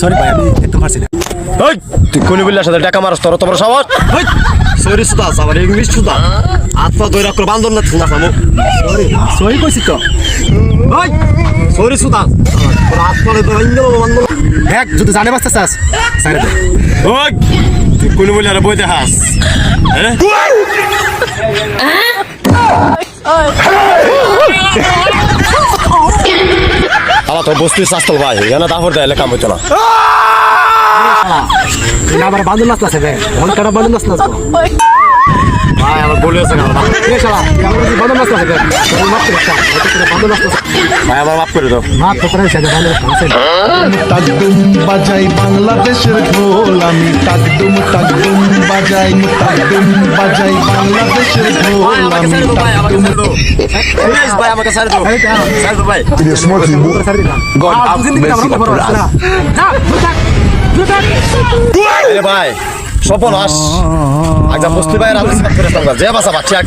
sorry ভাই আমি একদম পারছি না ওই তুই কোন বিল্লার সাথে টাকা মারছ তোর তোমার সাবাস ওই সরি সুদা আবার ইংলিশ সুদা আত্মা দই রাখলো বান্দর না থুনা সামু সরি সরি কইছি তো ওই সরি সুদা তোর আত্মা তো ইংলো বান্দর দেখ যদি জানে বাস্তা চাস সাইরে দে ওই তুই কোন বিল্লার বই দেখাস হ্যাঁ আলা তো বস্তির শাস্ত্র ভাই এখানে তারপর দেয় কাম হইতো না না আবার বান্দর নাচ আছে রে অনেক কাটা বান্দর নাচ নাচবো ভাই আমার বলেছে না এ শালা আমার বান্দর নাচ আছে রে মাফ করে শালা এটা বান্দর নাচ আছে ভাই আমার মাফ করে দাও মাফ তো করে শালা বান্দর নাচ আছে টাকডুম বাজাই বাংলাদেশের ঢোল আমি টাকডুম বাজাই বাংলাদেশের ঢোল আমি টাকডুম ভাই আমাকে সাইড দাও সাইড দাও ভাই গড আপ মেসি ভাই সপন আস আচ্ছা বস্তি ভাইয়ের আলোচনা করে যে বাসা বাচ্চা